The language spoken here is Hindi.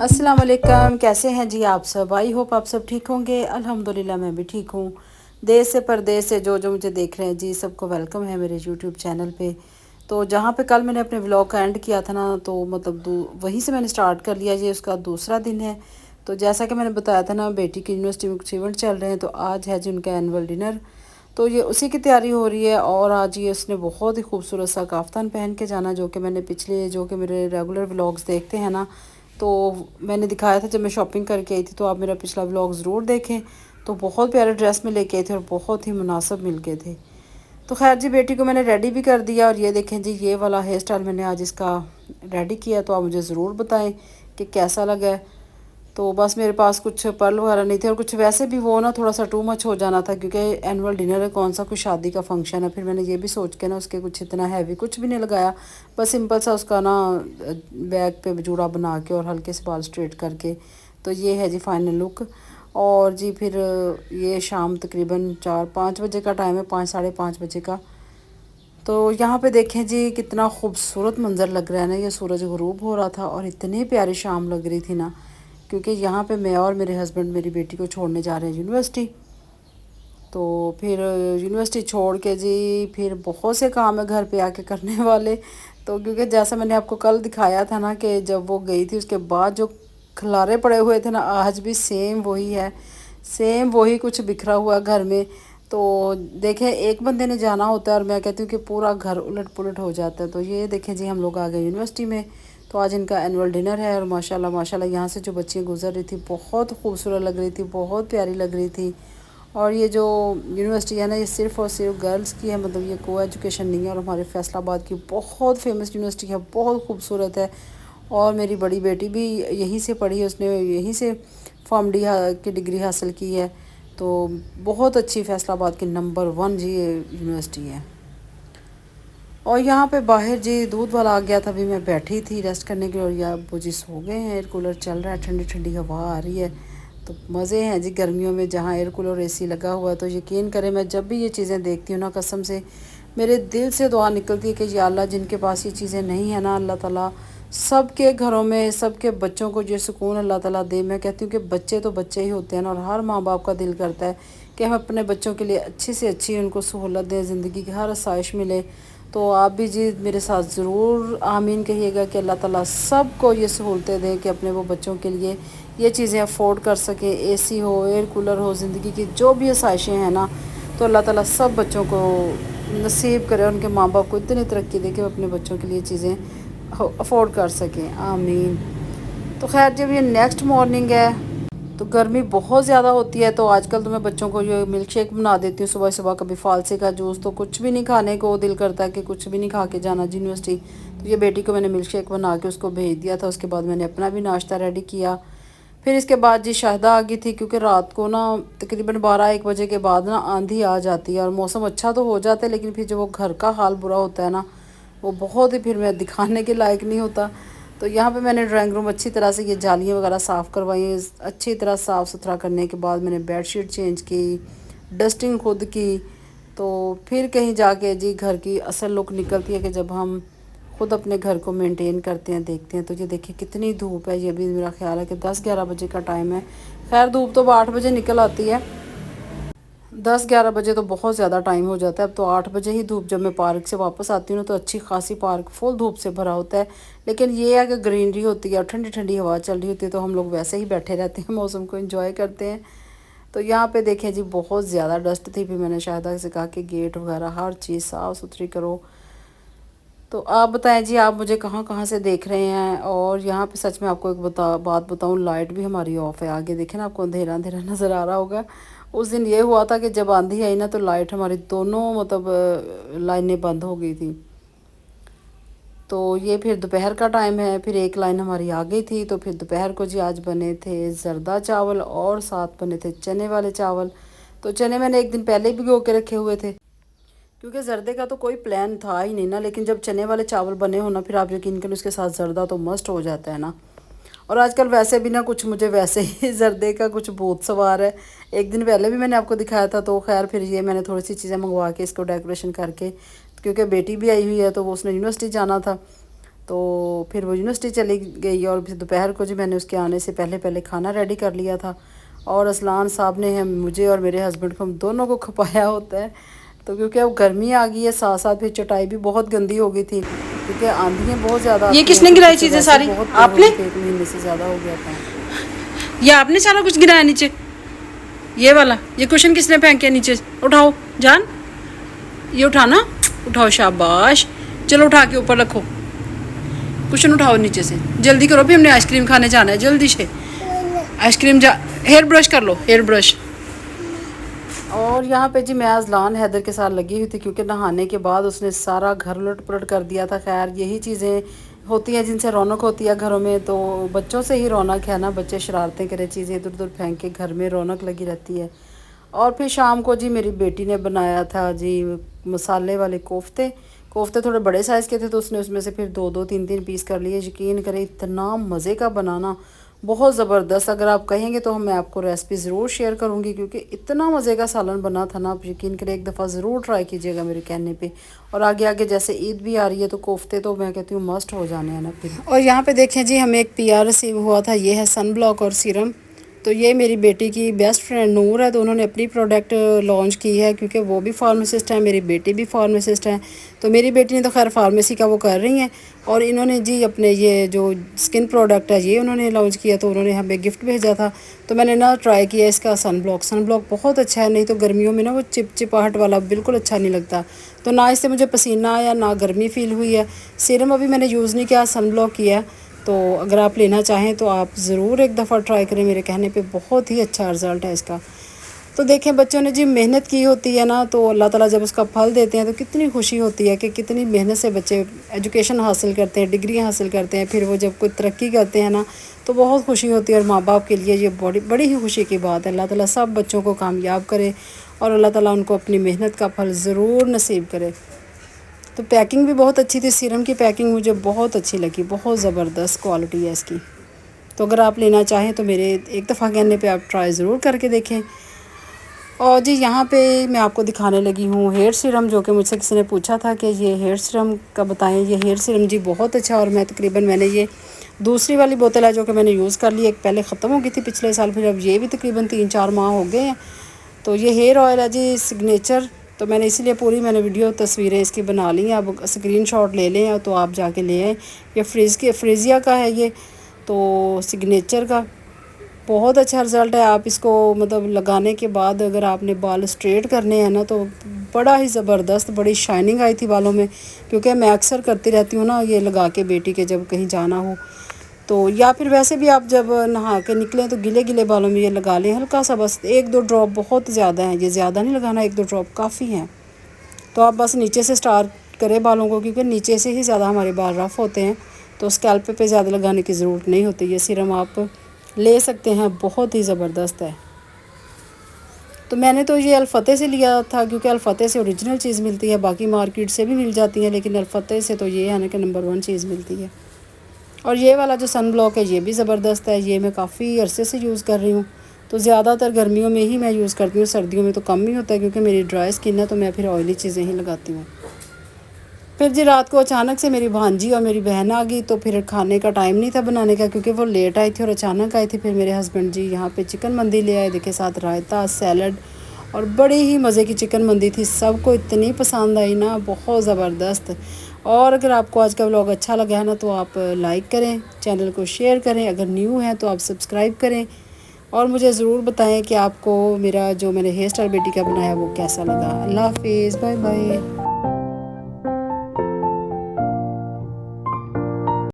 अस्सलाम वालेकुम। कैसे हैं जी आप सब? आई होप आप सब ठीक होंगे। अल्हम्दुलिल्लाह मैं भी ठीक हूँ। देश से परदेश से जो जो मुझे देख रहे हैं जी, सबको वेलकम है मेरे यूट्यूब चैनल पे। तो जहाँ पे कल मैंने अपने व्लॉग का एंड किया था ना, तो मतलब वहीं से मैंने स्टार्ट कर लिया। ये उसका दूसरा दिन है। तो जैसा कि मैंने बताया था ना, बेटी की यूनिवर्सिटी में कुछ इवेंट चल रहे हैं, तो आज है जी उनका एनुअल डिनर। तो ये उसी की तैयारी हो रही है। और आज ये उसने बहुत ही खूबसूरत सा काफ्तान पहन के जाना, जो कि मैंने पिछले जो कि मेरे रेगुलर व्लॉग्स देखते हैं ना, तो मैंने दिखाया था जब मैं शॉपिंग करके आई थी। तो आप मेरा पिछला व्लॉग ज़रूर देखें। तो बहुत प्यारे ड्रेस में लेके आई थी और बहुत ही मुनासिब मिल गए थे। तो खैर जी, बेटी को मैंने रेडी भी कर दिया। और ये देखें जी, ये वाला हेयर स्टाइल मैंने आज इसका रेडी किया। तो आप मुझे ज़रूर बताएं कि कैसा लगा है। तो बस मेरे पास कुछ पर्ल वगैरह नहीं थे, और कुछ वैसे भी वो ना थोड़ा सा टू मच हो जाना था, क्योंकि एनुअल डिनर है, कौन सा कुछ शादी का फंक्शन है। फिर मैंने ये भी सोच के ना उसके कुछ इतना हैवी कुछ भी नहीं लगाया। बस सिंपल सा उसका ना बैक पे जूड़ा बना के और हल्के से बाल स्ट्रेट करके। तो ये है जी फाइनल लुक। और जी फिर ये शाम तकरीबन 4-5 बजे का टाइम है, 5-5:30 बजे का। तो यहाँ पे देखें जी, कितना खूबसूरत मंज़र लग रहा है ना। ये सूरज गरूब हो रहा था और इतनी प्यारी शाम लग रही थी ना, क्योंकि यहाँ पे मैं और मेरे हस्बैंड मेरी बेटी को छोड़ने जा रहे हैं यूनिवर्सिटी। तो फिर यूनिवर्सिटी छोड़ के जी फिर बहुत से काम है घर पे आके करने वाले। तो क्योंकि जैसा मैंने आपको कल दिखाया था ना, कि जब वो गई थी उसके बाद जो खलारे पड़े हुए थे ना, आज भी सेम वही है। सेम वही कुछ बिखरा हुआ घर में। तो देखें, एक बंदे ने जाना होता है और मैं कहती हूँ कि पूरा घर उलट पुलट हो जाता है। तो ये देखें जी, हम लोग आ गए यूनिवर्सिटी में। तो आज इनका एनुअल डिनर है। और माशाल्लाह माशाल्लाह यहाँ से जो बच्चियाँ गुजर रही थी, बहुत खूबसूरत लग रही थी, बहुत प्यारी लग रही थी। और ये जो यूनिवर्सिटी है ना, ये सिर्फ़ और सिर्फ गर्ल्स की है, मतलब ये को एजुकेशन नहीं है। और हमारे फैसलाबाद की बहुत फेमस यूनिवर्सिटी है, बहुत खूबसूरत है। और मेरी बड़ी बेटी भी यहीं से पढ़ी है, उसने यहीं से फार्म डी की डिग्री हासिल की है। तो बहुत अच्छी फैसलाबाद की नंबर 1 जी ये यूनिवर्सिटी है। और यहाँ पे बाहर जी दूध वाला आ गया था, अभी मैं बैठी थी रेस्ट करने के लिए। और यहाँ अब्बू जी सो गए हैं, एयर कूलर चल रहा है, ठंडी ठंडी हवा आ रही है। तो मज़े हैं जी गर्मियों में, जहाँ एयर कूलर एसी लगा हुआ है। तो यकीन करें, मैं जब भी ये चीज़ें देखती हूँ ना, कसम से मेरे दिल से दुआ निकलती है कि या अल्लाह, जिनके पास ये चीज़ें नहीं है ना, अल्लाह ताला सबके घरों में सबके बच्चों को ये सुकून अल्लाह ताला दे। मैं कहती हूँ कि बच्चे तो बच्चे ही होते हैं ना, और हर माँ बाप का दिल करता है कि हम अपने बच्चों के लिए अच्छी से अच्छी उनको सहूलत दें, ज़िंदगी की हर आसाइश मिले। तो आप भी जी मेरे साथ ज़रूर आमीन कहिएगा कि अल्लाह ताला सबको ये सहूलतें दें कि अपने वो बच्चों के लिए ये चीज़ें अफोर्ड कर सकें। एसी हो, एयर कूलर हो, ज़िंदगी की जो भी आसाइशें हैं ना, तो अल्लाह ताला सब बच्चों को नसीब करे, उनके माँ बाप को इतनी तरक्की दे कि वो अपने बच्चों के लिए चीज़ें अफोर्ड कर सकें। आमीन। तो खैर, जब ये नेक्स्ट मॉर्निंग है, तो गर्मी बहुत ज़्यादा होती है। तो आजकल तो मैं बच्चों को ये मिल्क शेक बना देती हूँ सुबह सुबह, कभी फालसे का जूस। तो कुछ भी नहीं खाने को दिल करता है कि कुछ भी नहीं खा के जाना यूनिवर्सिटी। तो ये बेटी को मैंने मिल्क शेक बना के उसको भेज दिया था। उसके बाद मैंने अपना भी नाश्ता रेडी किया। फिर इसके बाद जी शाहिदा आ गई थी, क्योंकि रात को ना तकरीबन 12-1 बजे के बाद ना आंधी आ जाती है। और मौसम अच्छा तो हो जाता है, लेकिन फिर जो वो घर का हाल बुरा होता है ना, वो बहुत ही फिर मैं दिखाने के लायक नहीं होता। तो यहाँ पे मैंने ड्राइंग रूम अच्छी तरह से ये जालियाँ वगैरह साफ़ करवाई। अच्छी तरह साफ़ सुथरा करने के बाद मैंने बेडशीट चेंज की, डस्टिंग खुद की। तो फिर कहीं जाके जी घर की असल लुक निकलती है कि जब हम खुद अपने घर को मेंटेन करते हैं, देखते हैं। तो ये देखिए कितनी धूप है। ये भी मेरा ख्याल है कि 10-11 बजे का टाइम है। खैर, धूप तो 8 बजे निकल आती है। 10-11 बजे तो बहुत ज़्यादा टाइम हो जाता है। अब तो 8 बजे ही धूप, जब मैं पार्क से वापस आती हूँ ना, तो अच्छी खासी पार्क फुल धूप से भरा होता है। लेकिन ये है कि ग्रीनरी होती है और ठंडी ठंडी हवा चल रही होती है, तो हम लोग वैसे ही बैठे रहते हैं, मौसम को एंजॉय करते हैं। तो यहाँ पे देखें जी, बहुत ज़्यादा डस्ट थी। फिर मैंने शायद से कहा कि गेट वगैरह हर चीज़ साफ़ सुथरी करो। तो आप बताएं जी, आप मुझे कहाँ कहाँ से देख रहे हैं। और यहाँ पे सच में आपको एक बात बताऊँ, लाइट भी हमारी ऑफ है। आगे देखें ना, आपको अंधेरा अंधेरा नज़र आ रहा होगा। उस दिन ये हुआ था कि जब आंधी आई ना, तो लाइट हमारी दोनों मतलब लाइनें बंद हो गई थी। तो ये फिर दोपहर का टाइम है, फिर एक लाइन हमारी आ गई थी। तो फिर दोपहर को जी आज बने थे ज़रदा चावल और साथ बने थे चने वाले चावल। तो चने मैंने एक दिन पहले ही भिगो के रखे हुए थे, क्योंकि ज़र्दे का तो कोई प्लान था ही नहीं ना। लेकिन जब चने वाले चावल बने हो ना, फिर आप यकीन करें उसके साथ ज़र्दा तो मस्ट हो जाता है ना। और आजकल वैसे भी ना कुछ मुझे वैसे ही ज़र्दे का कुछ भूत सवार है। एक दिन पहले भी मैंने आपको दिखाया था। तो खैर, फिर ये मैंने थोड़ी सी चीज़ें मंगवा के इसको डेकोरेशन करके, क्योंकि बेटी भी आई हुई है, तो वो उसने यूनिवर्सिटी जाना था। तो फिर वो यूनिवर्सिटी चली गई और फिर दोपहर को जी मैंने उसके आने से पहले पहले खाना रेडी कर लिया था। और असलान साहब ने हम मुझे और मेरे हस्बैंड को हम दोनों को खपाया होता है। तो क्योंकि अब गर्मी आ गई है, साथ साथ फिर चटाई भी बहुत गंदी हो गई थी क्योंकि आंधियाँ बहुत ज़्यादा। ये किसने गिराई चीज़ें सारी? आपने? 1 महीने से ज़्यादा हो गया था। ये आपने सारा कुछ गिराया नीचे? ये वाला ये कुशन किसने फेंक किया नीचे? उठाओ जान, ये उठाना, उठाओ, शाबाश। चलो उठा के ऊपर रखो, कुशन उठाओ नीचे से, जल्दी करो, भी हमने आइसक्रीम खाने जाना है, जल्दी से आइसक्रीम जा। हेयर ब्रश कर लो, हेयर ब्रश। और यहाँ पे जी मैं अज़लान हैदर के साथ लगी हुई थी क्योंकि नहाने के बाद उसने सारा घर उलट पुलट कर दिया था। खैर यही चीज़ें होती हैं जिनसे रौनक होती है घरों में, तो बच्चों से ही रौनक है ना, बच्चे शरारतें करें, चीज़ें इधर उधर फेंक के, घर में रौनक लगी रहती है। और फिर शाम को जी मेरी बेटी ने बनाया था जी मसाले वाले कोफ्ते। कोफ्ते थोड़े बड़े साइज़ के थे तो उसने उसमें से फिर 2-2 3-3 पीस कर लिए। यकीन करें इतना मज़े का बनाना, बहुत ज़बरदस्त। अगर आप कहेंगे तो मैं आपको रेसिपी ज़रूर शेयर करूँगी क्योंकि इतना मज़े का सालन बना था ना, आप यकीन करें, एक दफ़ा ज़रूर ट्राई कीजिएगा मेरे कहने पे। और आगे आगे जैसे ईद भी आ रही है तो कोफ्ते तो मैं कहती हूँ मस्ट हो जाने हैं ना फिर। और यहाँ पे देखें जी हमें एक PR रिसीव हुआ था, ये है सन ब्लॉक और सीरम। तो ये मेरी बेटी की बेस्ट फ्रेंड नूर है, तो उन्होंने अपनी प्रोडक्ट लॉन्च की है क्योंकि वो भी फार्मासिस्ट है, मेरी बेटी भी फार्मासिस्ट है। तो मेरी बेटी ने तो खैर फार्मेसी का वो कर रही हैं, और इन्होंने जी अपने ये जो स्किन प्रोडक्ट है ये उन्होंने लॉन्च किया, तो उन्होंने हमें गिफ्ट भेजा था। तो मैंने ना ट्राई किया इसका सन ब्लॉक बहुत अच्छा है। नहीं तो गर्मियों में ना वो चिपचिपाहट वाला बिल्कुल अच्छा नहीं लगता, तो ना इससे मुझे पसीना आया ना गर्मी फ़ील हुई है। सीरम अभी मैंने यूज़ नहीं किया, सन ब्लॉक किया है। तो अगर आप लेना चाहें तो आप ज़रूर एक दफ़ा ट्राई करें, मेरे कहने पे बहुत ही अच्छा रिज़ल्ट है इसका। तो देखें बच्चों ने जी मेहनत की होती है ना, तो अल्लाह ताला जब उसका फल देते हैं तो कितनी खुशी होती है कि कितनी मेहनत से बच्चे एजुकेशन हासिल करते हैं, डिग्रियां हासिल करते हैं, फिर वो जब कोई तरक्की करते हैं ना तो बहुत खुशी होती है। और माँ बाप के लिए ये बड़ी बड़ी ही खुशी की बात है। अल्लाह ताला सब बच्चों को कामयाब करे और अल्लाह ताला उनको अपनी मेहनत का फल ज़रूर नसीब करे। तो पैकिंग भी बहुत अच्छी थी, सीरम की पैकिंग मुझे बहुत अच्छी लगी, बहुत ज़बरदस्त क्वालिटी है इसकी। तो अगर आप लेना चाहें तो मेरे एक दफ़ा कहने पे आप ट्राई ज़रूर करके देखें। और जी यहाँ पे मैं आपको दिखाने लगी हूँ हेयर सीरम, जो कि मुझसे किसी ने पूछा था कि ये हेयर सीरम का बताएं। ये हेयर सीरम जी बहुत अच्छा, और मैं तकरीबन मैंने ये दूसरी वाली बोतल है जो कि मैंने यूज़ कर ली, एक पहले ख़त्म हो गई थी पिछले साल, फिर अब ये भी तकरीबन 3-4 माह हो गए हैं। तो ये हेयर ऑयल है जी सिग्नेचर, तो मैंने इसीलिए पूरी मैंने वीडियो तस्वीरें इसकी बना ली हैं। अब स्क्रीनशॉट ले लें तो आप जाके ले आएँ। ये फ्रीज़िया का है ये, तो सिग्नेचर का बहुत अच्छा रिज़ल्ट है। आप इसको मतलब लगाने के बाद अगर आपने बाल स्ट्रेट करने हैं ना तो बड़ा ही ज़बरदस्त, बड़ी शाइनिंग आई थी बालों में, क्योंकि मैं अक्सर करती रहती हूँ ना ये लगा के बेटी के जब कहीं जाना हो तो, या फिर वैसे भी आप जब नहा के निकलें तो गिले गिले बालों में ये लगा लें हल्का सा, बस 1-2 ड्रॉप, बहुत ज़्यादा है ये, ज़्यादा नहीं लगाना, 1-2 ड्रॉप काफ़ी हैं। तो आप बस नीचे से स्टार्ट करें बालों को, क्योंकि नीचे से ही ज़्यादा हमारे बाल रफ़ होते हैं, तो स्कैल्प पे ज़्यादा लगाने की ज़रूरत नहीं होती। ये सीरम आप ले सकते हैं, बहुत ही ज़बरदस्त है। तो मैंने तो ये अल-फतेह से लिया था क्योंकि अल-फतेह से ओरिजिनल चीज़ मिलती है, बाकी मार्केट से भी मिल जाती है, लेकिन अल-फतेह से तो ये है ना कि नंबर 1 चीज़ मिलती है। और ये वाला जो सन ब्लॉक है ये भी ज़बरदस्त है, ये मैं काफ़ी अरसे से यूज़ कर रही हूँ। तो ज़्यादातर गर्मियों में ही मैं यूज़ करती हूँ, सर्दियों में तो कम ही होता है क्योंकि मेरी ड्राई स्किन है, तो मैं फिर ऑयली चीज़ें ही लगाती हूँ। फिर जी रात को अचानक से मेरी भांजी और मेरी बहन आ गई, तो फिर खाने का टाइम नहीं था बनाने का क्योंकि वो लेट आई थी और अचानक आई थी। फिर मेरे हस्बैंड जी यहाँ पे चिकन मंदी ले आए, देखे साथ रायता, सैलड, और बड़ी ही मज़े की चिकन मंदी थी। सबको इतनी पसंद आई ना, बहुत ज़बरदस्त। और अगर आपको आज का व्लॉग अच्छा लगा है ना तो आप लाइक करें, चैनल को शेयर करें, अगर न्यू हैं तो आप सब्सक्राइब करें, और मुझे ज़रूर बताएं कि आपको मेरा जो मैंने हेयर स्टाइल बेटी का बनाया वो कैसा लगा। अल्लाह हाफिज़, बाय बाय।